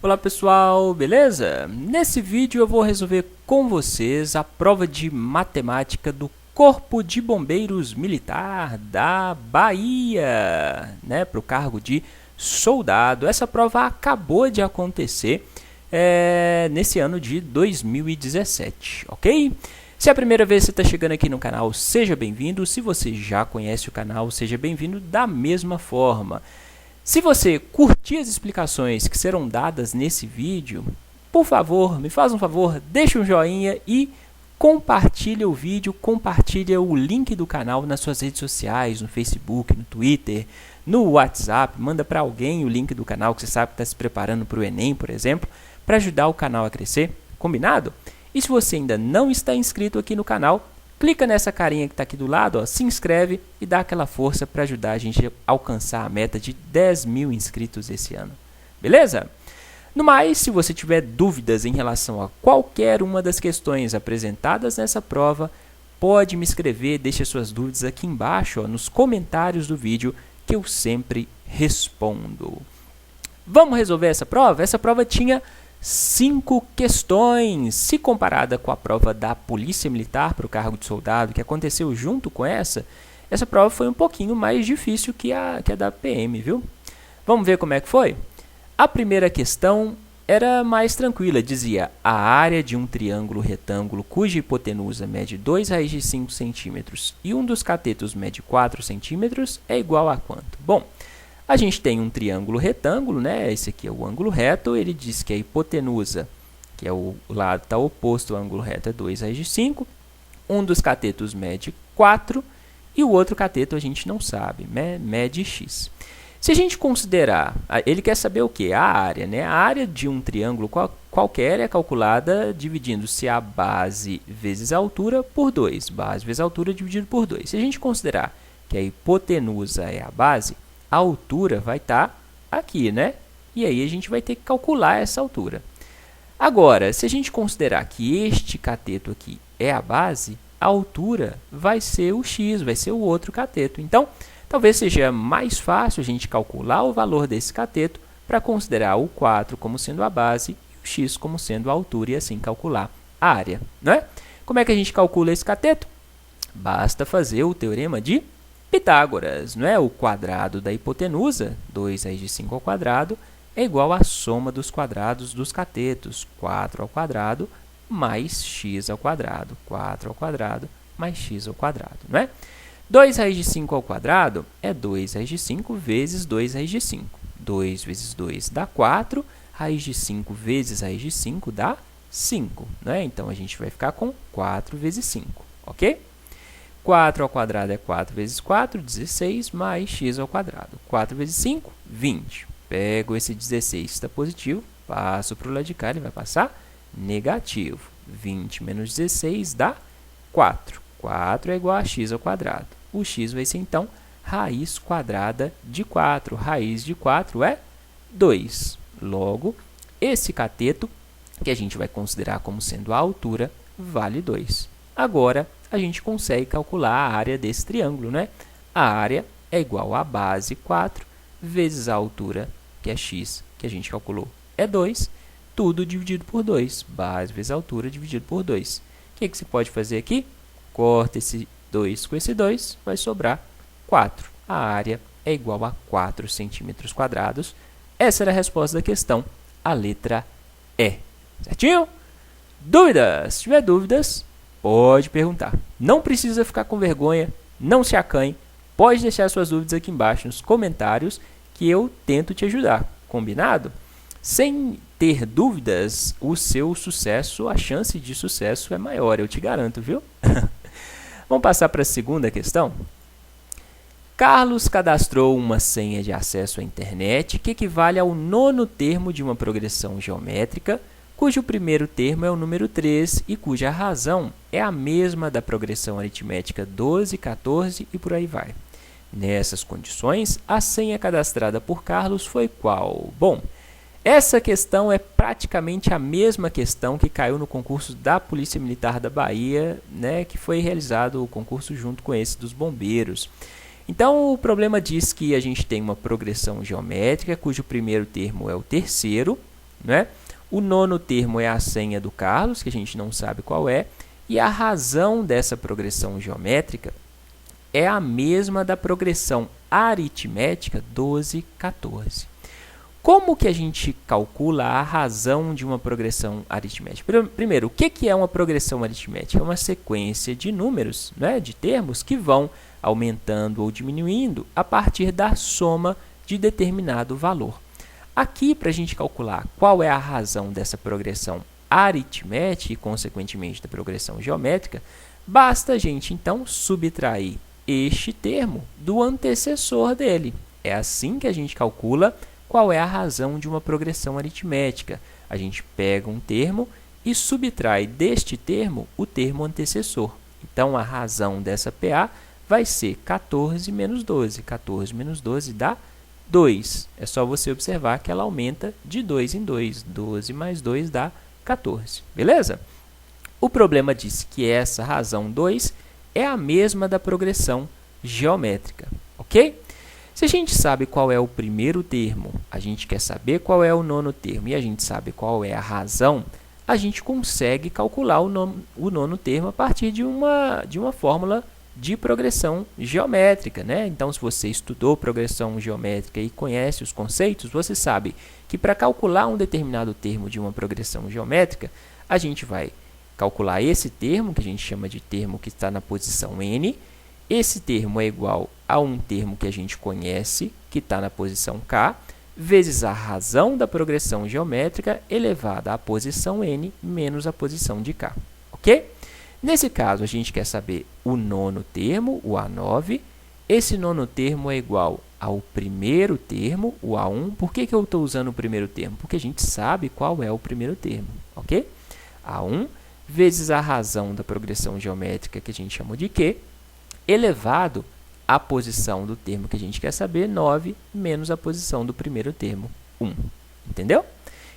Olá pessoal, beleza? Nesse vídeo eu vou resolver com vocês a prova de matemática do Corpo de Bombeiros Militar da Bahia, para o cargo de soldado. Essa prova acabou de acontecer nesse ano de 2017, ok? Se é a primeira vez que você está chegando aqui no canal, seja bem-vindo. Se você já conhece o canal, seja bem-vindo da mesma forma. Se você curtir as explicações que serão dadas nesse vídeo, por favor, me faz um favor, deixa um joinha e compartilha o vídeo, compartilha o link do canal nas suas redes sociais, no Facebook, no Twitter, no WhatsApp, manda para alguém o link do canal que você sabe que está se preparando para o Enem, por exemplo, para ajudar o canal a crescer, combinado? E se você ainda não está inscrito aqui no canal, clica nessa carinha que está aqui do lado, ó, se inscreve e dá aquela força para ajudar a gente a alcançar a meta de 10 mil inscritos esse ano. Beleza? No mais, se você tiver dúvidas em relação a qualquer uma das questões apresentadas nessa prova, pode me escrever, deixe suas dúvidas aqui embaixo, ó, nos comentários do vídeo, que eu sempre respondo. Vamos resolver essa prova? Essa prova tinha 5 questões. Se comparada com a prova da Polícia Militar para o cargo de soldado, que aconteceu junto com essa prova foi um pouquinho mais difícil que a da PM, viu? Vamos ver como é que foi? A primeira questão era mais tranquila, dizia: a área de um triângulo retângulo cuja hipotenusa mede 2 raiz de 5 centímetros e um dos catetos mede 4 centímetros é igual a quanto? Bom, a gente tem um triângulo retângulo, né? Esse aqui é o ângulo reto. Ele diz que a hipotenusa, que é o lado que está oposto ao ângulo reto, é 2 raiz de 5. Um dos catetos mede 4 e o outro cateto a gente não sabe, mede x. Se a gente considerar, ele quer saber o quê? A área, né? A área de um triângulo qualquer é calculada dividindo-se a base vezes a altura por 2. Base vezes a altura dividido por 2. Se a gente considerar que a hipotenusa é a base, a altura vai estar aqui, né? E aí a gente vai ter que calcular essa altura. Agora, se a gente considerar que este cateto aqui é a base, a altura vai ser o x, vai ser o outro cateto. Então, talvez seja mais fácil a gente calcular o valor desse cateto para considerar o 4 como sendo a base e o x como sendo a altura e assim calcular a área, não é? Como é que a gente calcula esse cateto? Basta fazer o teorema de Pitágoras, não é? O quadrado da hipotenusa, 2 raiz de 5 ao quadrado, é igual à soma dos quadrados dos catetos, 4 ao quadrado mais x ao quadrado, 4 ao quadrado mais x ao quadrado, não é? 2 raiz de 5 ao quadrado é 2 raiz de 5 vezes 2 raiz de 5. 2 vezes 2 dá 4, raiz de 5 vezes raiz de 5 dá 5, não é? Então, a gente vai ficar com 4 vezes 5, ok? 4 ao quadrado é 4 vezes 4, 16, mais x ao quadrado. 4 vezes 5, 20. Pego esse 16 que está positivo, passo para o lado de cá, ele vai passar negativo. 20 menos 16 dá 4. 4 é igual a x ao quadrado. O x vai ser, então, raiz quadrada de 4. Raiz de 4 é 2. Logo, esse cateto, que a gente vai considerar como sendo a altura, vale 2. Agora, a gente consegue calcular a área desse triângulo, né? A área é igual a base 4 vezes a altura, que é x, que a gente calculou, é 2, tudo dividido por 2. Base vezes a altura dividido por 2. O que você pode fazer aqui? Corta esse 2 com esse 2, vai sobrar 4. A área é igual a 4 centímetros quadrados. Essa era a resposta da questão, a letra E. Certinho? Dúvidas? Se tiver dúvidas, pode perguntar. Não precisa ficar com vergonha, não se acanhe. Pode deixar suas dúvidas aqui embaixo nos comentários que eu tento te ajudar. Combinado? Sem ter dúvidas, o seu sucesso, a chance de sucesso é maior, eu te garanto, viu? Vamos passar para a segunda questão? Carlos cadastrou uma senha de acesso à internet que equivale ao 9º termo de uma progressão geométrica, cujo primeiro termo é o número 3 e cuja razão é a mesma da progressão aritmética 12, 14 e por aí vai. Nessas condições, a senha cadastrada por Carlos foi qual? Bom, essa questão é praticamente a mesma questão que caiu no concurso da Polícia Militar da Bahia, né, que foi realizado o concurso junto com esse dos bombeiros. Então, o problema diz que a gente tem uma progressão geométrica, cujo primeiro termo é o terceiro, né? O nono termo é a senha do Carlos, que a gente não sabe qual é, e a razão dessa progressão geométrica é a mesma da progressão aritmética 12, 14. Como que a gente calcula a razão de uma progressão aritmética? Primeiro, o que é uma progressão aritmética? É uma sequência de números, né, de termos que vão aumentando ou diminuindo a partir da soma de determinado valor. Aqui, para a gente calcular qual é a razão dessa progressão aritmética e, consequentemente, da progressão geométrica, basta a gente, então, subtrair este termo do antecessor dele. É assim que a gente calcula qual é a razão de uma progressão aritmética. A gente pega um termo e subtrai deste termo o termo antecessor. Então, a razão dessa PA vai ser 14 menos 12. 14 menos 12 dá 2. É só você observar que ela aumenta de 2 em 2. 12 mais 2 dá 14. Beleza? O problema disse que essa razão 2 é a mesma da progressão geométrica. Ok? Se a gente sabe qual é o primeiro termo, a gente quer saber qual é o nono termo e a gente sabe qual é a razão, a gente consegue calcular o nono termo a partir de uma fórmula de progressão geométrica, né? Então, se você estudou progressão geométrica e conhece os conceitos, você sabe que para calcular um determinado termo de uma progressão geométrica, a gente vai calcular esse termo, que a gente chama de termo que está na posição n. Esse termo é igual a um termo que a gente conhece, que está na posição k, vezes a razão da progressão geométrica elevada à posição n menos a posição de k. Ok? Nesse caso, a gente quer saber o nono termo, o A9. Esse nono termo é igual ao primeiro termo, o A1. Por que eu estou usando o primeiro termo? Porque a gente sabe qual é o primeiro termo. Ok? A1 vezes a razão da progressão geométrica, que a gente chamou de Q, elevado à posição do termo que a gente quer saber, 9, menos a posição do primeiro termo, 1. Entendeu?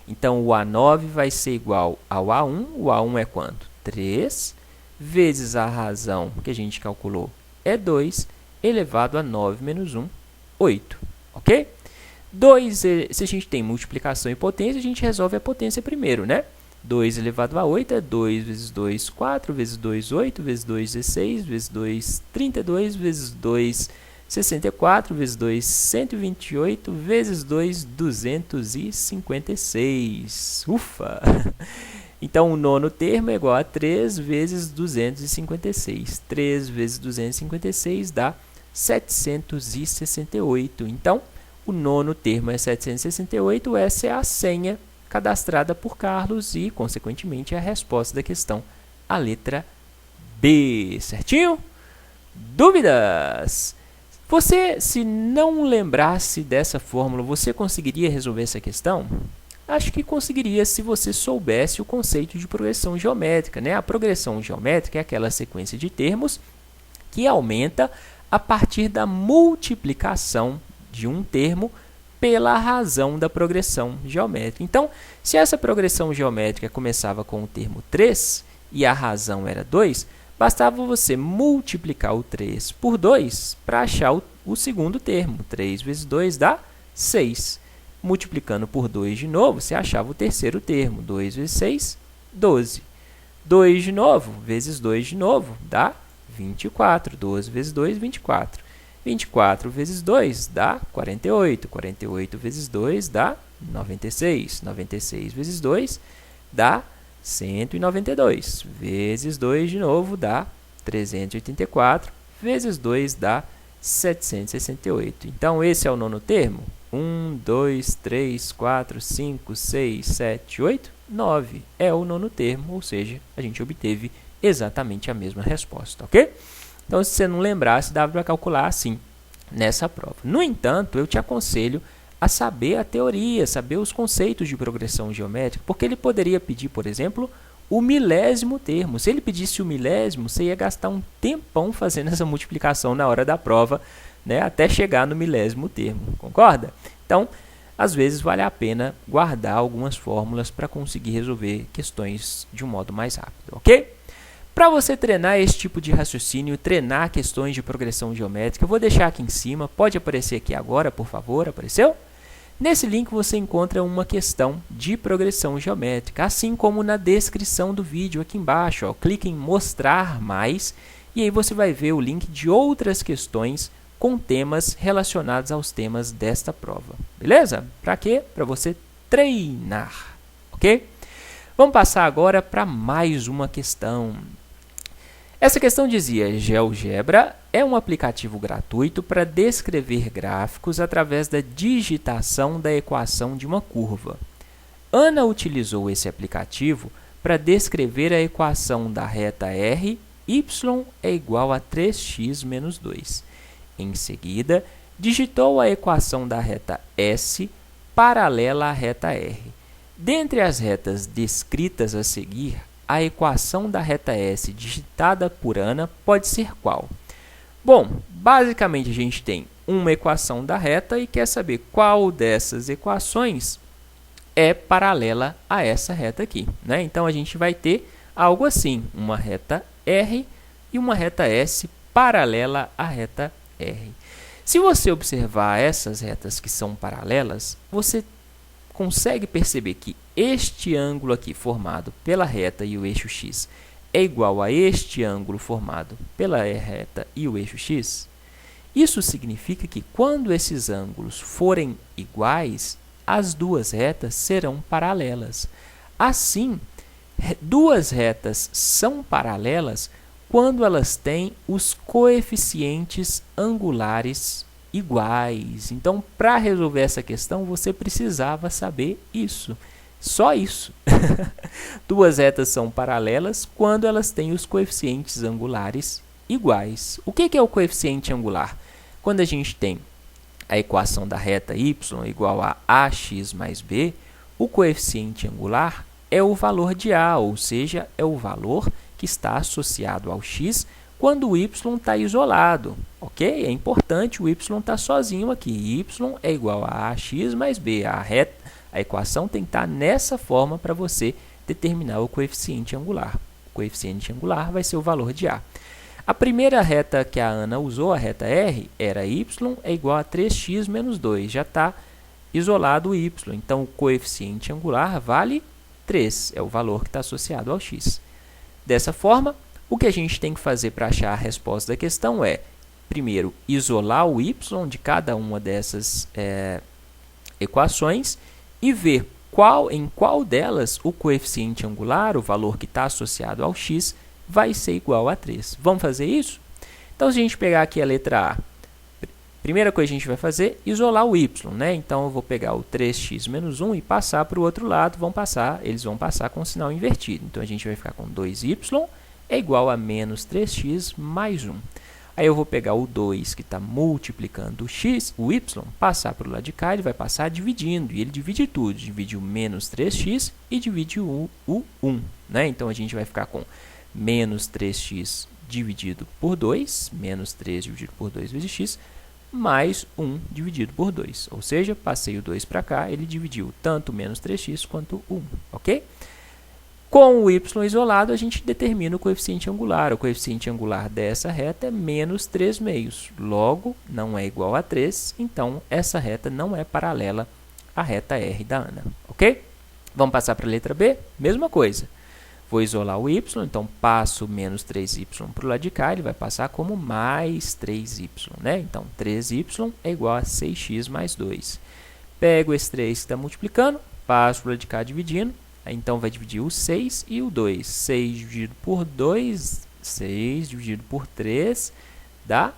Então, o A9 vai ser igual ao A1. O A1 é quanto? 3, vezes a razão que a gente calculou é 2, elevado a 9 menos 1, 8. Ok? 2, se a gente tem multiplicação e potência, a gente resolve a potência primeiro, né? 2 elevado a 8 é 2 vezes 2, 4, vezes 2, 8, vezes 2, 16, vezes 2, 32, vezes 2, 64, vezes 2, 128, vezes 2, 256. Ufa! Então, o nono termo é igual a 3 vezes 256. 3 vezes 256 dá 768. Então, o nono termo é 768. Essa é a senha cadastrada por Carlos e, consequentemente, a resposta da questão, a letra B. Certinho? Dúvidas? Você, se não lembrasse dessa fórmula, você conseguiria resolver essa questão? Acho que conseguiria se você soubesse o conceito de progressão geométrica, né? A progressão geométrica é aquela sequência de termos que aumenta a partir da multiplicação de um termo pela razão da progressão geométrica. Então, se essa progressão geométrica começava com o termo 3 e a razão era 2, bastava você multiplicar o 3 por 2 para achar o segundo termo. 3 vezes 2 dá 6. Multiplicando por 2 de novo, você achava o terceiro termo. 2 vezes 6, 12. 2 de novo, vezes 2 de novo, dá 24. 12 vezes 2, 24. 24 vezes 2 dá 48. 48 vezes 2 dá 96. 96 vezes 2 dá 192. Vezes 2 de novo dá 384. Vezes 2 dá 768. Então, esse é o nono termo. 1, 2, 3, 4, 5, 6, 7, 8, 9. É o nono termo, ou seja, a gente obteve exatamente a mesma resposta, ok? Então, se você não lembrasse, dava para calcular assim nessa prova. No entanto, eu te aconselho a saber a teoria, saber os conceitos de progressão geométrica, porque ele poderia pedir, por exemplo, o milésimo termo. Se ele pedisse o milésimo, você ia gastar um tempão fazendo essa multiplicação na hora da prova, né, até chegar no milésimo termo, concorda? Então, às vezes vale a pena guardar algumas fórmulas para conseguir resolver questões de um modo mais rápido, ok? Para você treinar esse tipo de raciocínio, treinar questões de progressão geométrica, eu vou deixar aqui em cima, pode aparecer aqui agora, por favor, apareceu? Nesse link você encontra uma questão de progressão geométrica, assim como na descrição do vídeo aqui embaixo. Ó, clique em mostrar mais e aí você vai ver o link de outras questões com temas relacionados aos temas desta prova. Beleza? Para quê? Para você treinar, ok? Vamos passar agora para mais uma questão. Essa questão dizia: GeoGebra é um aplicativo gratuito para descrever gráficos através da digitação da equação de uma curva. Ana utilizou esse aplicativo para descrever a equação da reta r, y é igual a 3x menos 2. Em seguida, digitou a equação da reta S paralela à reta r. Dentre as retas descritas a seguir, a equação da reta S digitada por Ana pode ser qual? Bom, basicamente a gente tem uma equação da reta e quer saber qual dessas equações é paralela a essa reta aqui, né? Então, a gente vai ter algo assim, uma reta R e uma reta S paralela à reta R. Se você observar essas retas que são paralelas, você consegue perceber que este ângulo aqui formado pela reta e o eixo x é igual a este ângulo formado pela reta e o eixo x? Isso significa que quando esses ângulos forem iguais, as duas retas serão paralelas. Assim, duas retas são paralelas quando elas têm os coeficientes angulares iguais. Então, para resolver essa questão, você precisava saber isso. Só isso. Duas retas são paralelas quando elas têm os coeficientes angulares iguais. O que é o coeficiente angular? Quando a gente tem a equação da reta y igual a ax mais b, o coeficiente angular é o valor de a, ou seja, é o valor que está associado ao x quando o y está isolado, ok? É importante o y estar sozinho aqui. Y é igual a ax mais b. A equação tem que estar nessa forma para você determinar o coeficiente angular. O coeficiente angular vai ser o valor de a. A primeira reta que a Ana usou, a reta R, era y é igual a 3x menos 2. Já está isolado o y, então o coeficiente angular vale 3, é o valor que está associado ao x. Dessa forma, o que a gente tem que fazer para achar a resposta da questão é, primeiro, isolar o y de cada uma dessas equações e ver em qual delas o coeficiente angular, o valor que está associado ao x, vai ser igual a 3. Vamos fazer isso? Então, se a gente pegar aqui a letra A, primeira coisa que a gente vai fazer é isolar o y, né? Então, eu vou pegar o 3x menos 1 e passar para o outro lado, eles vão passar com o sinal invertido. Então, a gente vai ficar com 2y é igual a menos 3x mais 1. Aí eu vou pegar o 2 que está multiplicando o y, passar para o lado de cá, ele vai passar dividindo, e ele divide tudo, divide o menos 3x e divide o 1. Né? Então, a gente vai ficar com menos 3x dividido por 2, menos 3 dividido por 2 vezes x, mais 1 dividido por 2. Ou seja, passei o 2 para cá, ele dividiu tanto menos 3x quanto 1, ok? Com o y isolado, a gente determina o coeficiente angular. O coeficiente angular dessa reta é menos 3 meios. Logo, não é igual a 3, então essa reta não é paralela à reta R da Ana, ok? Vamos passar para a letra B? Mesma coisa. Vou isolar o y, então passo menos 3y para o lado de cá, ele vai passar como mais 3y, né? Então, 3y é igual a 6x mais 2. Pego esse 3 que está multiplicando, passo para o lado de cá dividindo, então vai dividir o 6 e o 2. 6 dividido por 2, 6 dividido por 3 dá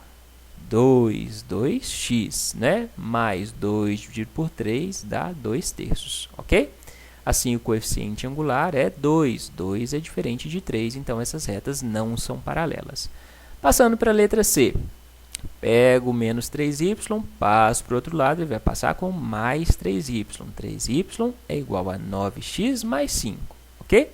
2, 2x, né? Mais 2 dividido por 3 dá 2 terços, ok? Assim, o coeficiente angular é 2. 2 é diferente de 3, então essas retas não são paralelas. Passando para a letra C. Pego menos 3y, passo para o outro lado, ele vai passar com mais 3y. 3y é igual a 9x mais 5, ok?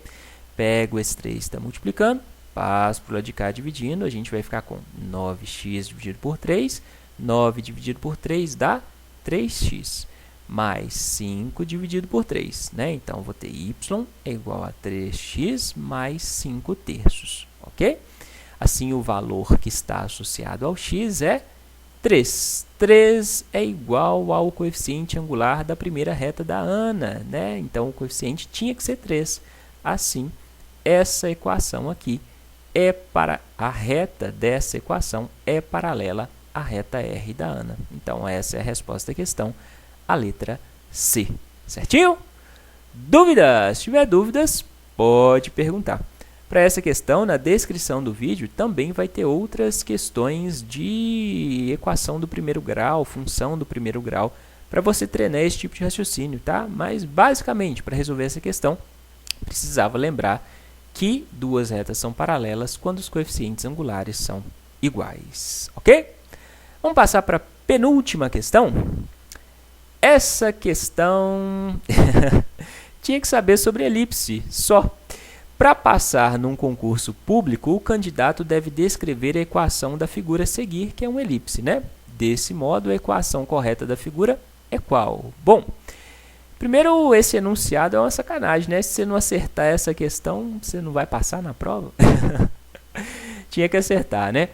Pego esse 3 que está multiplicando, passo para o lado de cá dividindo, a gente vai ficar com 9x dividido por 3. 9 dividido por 3 dá 3x. Mais 5 dividido por 3, né? Então, eu vou ter y é igual a 3x mais 5 terços, ok? Assim, o valor que está associado ao x é 3. 3 é igual ao coeficiente angular da primeira reta da Ana, né? Então, o coeficiente tinha que ser 3. Assim, essa equação aqui a reta dessa equação é paralela à reta R da Ana. Então, essa é a resposta da questão, a letra C. Certinho? Dúvidas? Se tiver dúvidas, pode perguntar. Para essa questão, na descrição do vídeo, também vai ter outras questões de equação do primeiro grau, função do primeiro grau, para você treinar esse tipo de raciocínio, tá? Mas, basicamente, para resolver essa questão, precisava lembrar que duas retas são paralelas quando os coeficientes angulares são iguais, ok? Vamos passar para a penúltima questão. Essa questão tinha que saber sobre elipse só. Para passar num concurso público, o candidato deve descrever a equação da figura a seguir, que é uma elipse, né? Desse modo, a equação correta da figura é qual? Bom, primeiro, esse enunciado é uma sacanagem, né? Se você não acertar essa questão, você não vai passar na prova. Tinha que acertar, né?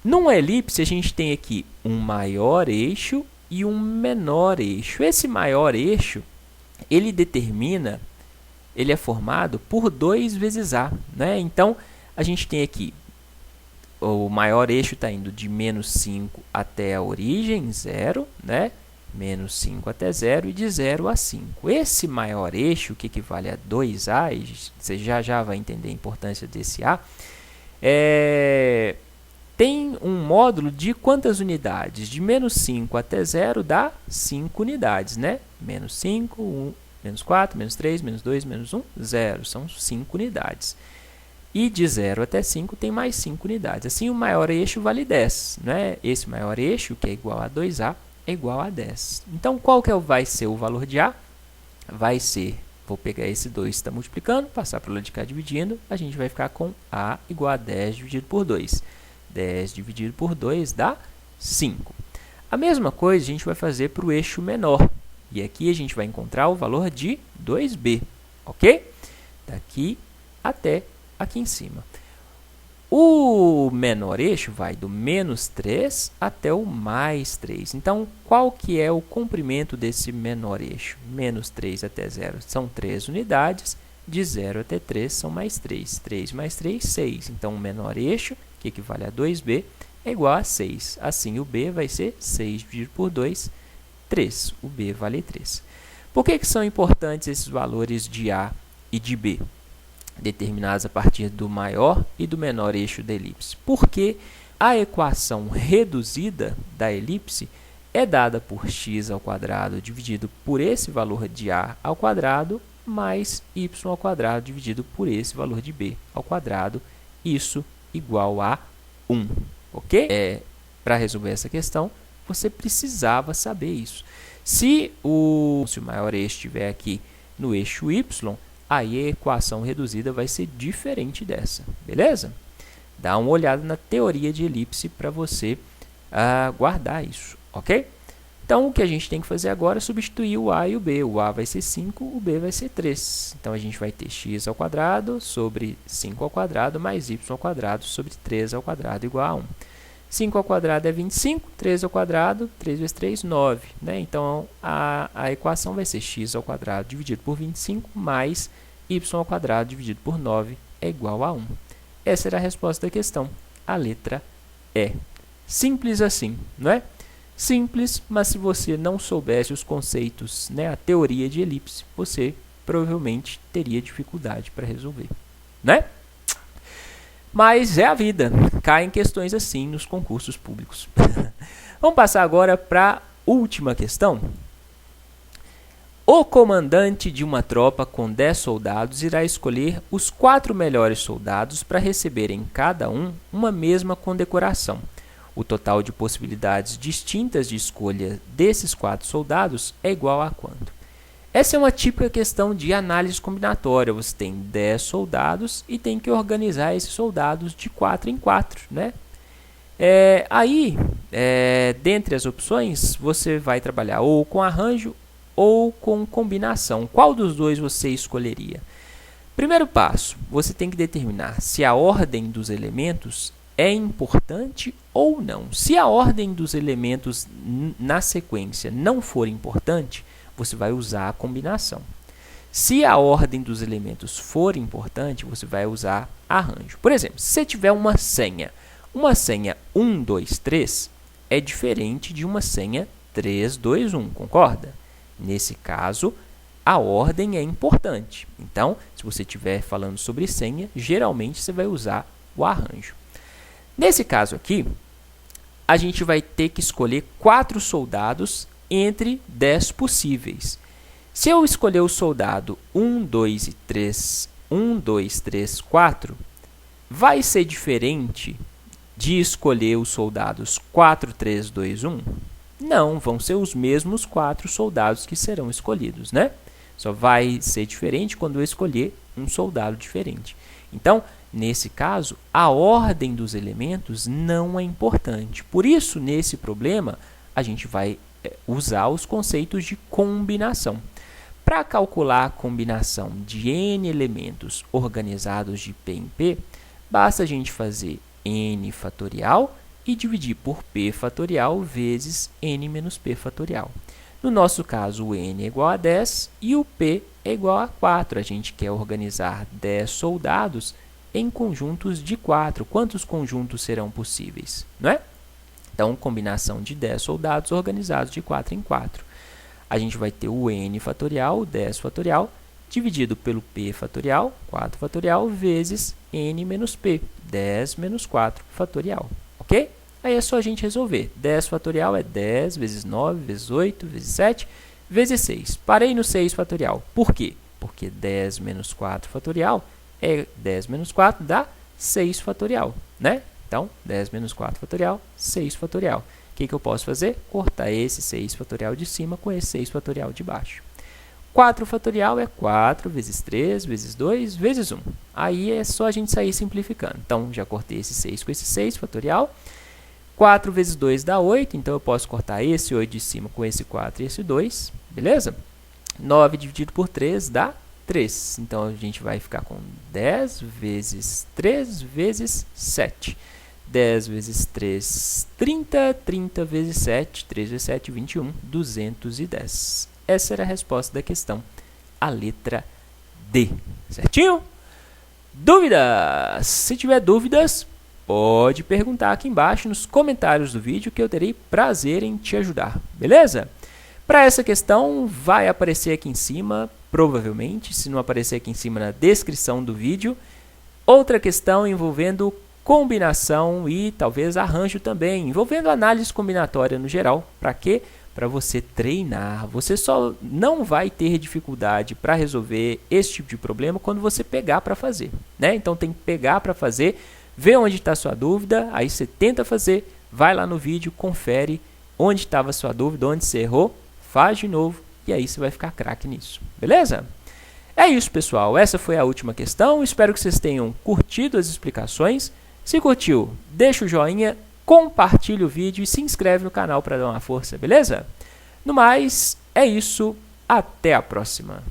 Numa elipse, a gente tem aqui um maior eixo e um menor eixo. Esse maior eixo, ele é formado por 2 vezes A, né? Então, a gente tem aqui, o maior eixo está indo de menos 5 até a origem, 0, né? Menos 5 até 0 e de 0 a 5. Esse maior eixo, que equivale a 2A, e você já vai entender a importância desse A, tem um módulo de quantas unidades? De menos 5 até 0 dá 5 unidades, né? Menos 5, 1, menos 4, menos 3, menos 2, menos 1, 0. São 5 unidades. E de 0 até 5 tem mais 5 unidades. Assim, o maior eixo vale 10, né? Esse maior eixo, que é igual a 2A, é igual a 10. Então, qual que vai ser o valor de A? Vai ser, vou pegar esse 2 que está multiplicando, passar para o lado de cá dividindo, a gente vai ficar com A igual a 10 dividido por 2. 10 dividido por 2 dá 5. A mesma coisa a gente vai fazer para o eixo menor. E aqui a gente vai encontrar o valor de 2b, ok? Daqui até aqui em cima. O menor eixo vai do menos 3 até o mais 3. Então, qual que é o comprimento desse menor eixo? Menos 3 até 0 são 3 unidades, de 0 até 3 são mais 3. 3 mais 3, 6. Então, o menor eixo, que equivale a 2b, é igual a 6. Assim, o b vai ser 6 dividido por 2, 3. O b vale 3. Por que são importantes esses valores de A e de B? Determinados a partir do maior e do menor eixo da elipse. Porque a equação reduzida da elipse é dada por x ao quadrado dividido por esse valor de A ao quadrado mais y ao quadrado dividido por esse valor de B ao quadrado. Isso igual a 1. Ok? Para resolver essa questão, você precisava saber isso. Se o maior eixo estiver aqui no eixo y, aí a equação reduzida vai ser diferente dessa, beleza? Dá uma olhada na teoria de elipse para você guardar isso, ok? Então, o que a gente tem que fazer agora é substituir o a e o b. O a vai ser 5, o b vai ser 3. Então, a gente vai ter x ao quadrado sobre 5 ao quadrado mais y ao quadrado sobre 3 ao quadrado igual a 1. 5 ao quadrado é 25, 3 ao quadrado, 3 vezes 3, 9. Né? Então, a equação vai ser x ao quadrado dividido por 25 mais y ao quadrado dividido por 9 é igual a 1. Essa era a resposta da questão, a letra E. Simples assim, não é? Simples, mas se você não soubesse os conceitos, né, a teoria de elipse, você provavelmente teria dificuldade para resolver, né? Mas é a vida, caem questões assim nos concursos públicos. Vamos passar agora para a última questão. O comandante de uma tropa com 10 soldados irá escolher os 4 melhores soldados para receberem cada um uma mesma condecoração. O total de possibilidades distintas de escolha desses 4 soldados é igual a quanto? Essa é uma típica questão de análise combinatória. Você tem 10 soldados e tem que organizar esses soldados de 4 em 4. Né? Dentre as opções, você vai trabalhar ou com arranjo ou com combinação. Qual dos dois você escolheria? Primeiro passo, você tem que determinar se a ordem dos elementos é importante ou não. Se a ordem dos elementos na sequência não for importante, você vai usar a combinação. Se a ordem dos elementos for importante, você vai usar arranjo. Por exemplo, se você tiver uma senha 1, 2, 3 é diferente de uma senha 3, 2, 1, concorda? Nesse caso, a ordem é importante. Então, se você estiver falando sobre senha, geralmente você vai usar o arranjo. Nesse caso aqui, a gente vai ter que escolher 4 soldados entre 10 possíveis. Se eu escolher o soldado 1, 2 e 3, 1, 2, 3, 4, vai ser diferente de escolher os soldados 4, 3, 2, 1? Não, vão ser os mesmos 4 soldados que serão escolhidos, né? Só vai ser diferente quando eu escolher um soldado diferente. Então, nesse caso, a ordem dos elementos não é importante. Por isso, nesse problema, a gente vai usar os conceitos de combinação. Para calcular a combinação de n elementos organizados de P em P, basta a gente fazer n fatorial e dividir por p fatorial vezes n menos p fatorial. No nosso caso, o n é igual a 10 e o p é igual a 4. A gente quer organizar 10 soldados em conjuntos de 4. Quantos conjuntos serão possíveis? Não é? Então, combinação de 10 soldados organizados de 4 em 4. A gente vai ter o n fatorial, o 10 fatorial, dividido pelo p fatorial, 4 fatorial, vezes n menos p, 10 menos 4 fatorial. Ok? Aí é só a gente resolver. 10 fatorial é 10 vezes 9, vezes 8, vezes 7, vezes 6. Parei no 6 fatorial. Por quê? Porque 10 menos 4 fatorial é 10 menos 4 dá 6 fatorial, né? Então, 10 menos 4 fatorial, 6 fatorial. O que eu posso fazer? Cortar esse 6 fatorial de cima com esse 6 fatorial de baixo. 4 fatorial é 4 vezes 3, vezes 2, vezes 1. Aí é só a gente sair simplificando. Então, já cortei esse 6 com esse 6 fatorial. 4 vezes 2 dá 8, então eu posso cortar esse 8 de cima com esse 4 e esse 2, beleza? 9 dividido por 3 dá 3. Então, a gente vai ficar com 10 vezes 3 vezes 7. 10 vezes 3, 30. 30 vezes 7, 3 vezes 7, 21. 210. Essa era a resposta da questão, a letra D. Certinho? Dúvidas? Se tiver dúvidas, pode perguntar aqui embaixo nos comentários do vídeo que eu terei prazer em te ajudar. Beleza? Para essa questão, vai aparecer aqui em cima, provavelmente, se não aparecer aqui em cima na descrição do vídeo, outra questão envolvendo combinação e talvez arranjo também, envolvendo análise combinatória no geral. Para quê? Para você treinar. Você só não vai ter dificuldade para resolver esse tipo de problema quando você pegar para fazer, né? Então, tem que pegar para fazer, ver onde está a sua dúvida, aí você tenta fazer, vai lá no vídeo, confere onde estava a sua dúvida, onde você errou, faz de novo e aí você vai ficar craque nisso, beleza? É isso, pessoal. Essa foi a última questão. Espero que vocês tenham curtido as explicações. Se curtiu, deixa o joinha, compartilha o vídeo e se inscreve no canal para dar uma força, beleza? No mais, é isso. Até a próxima.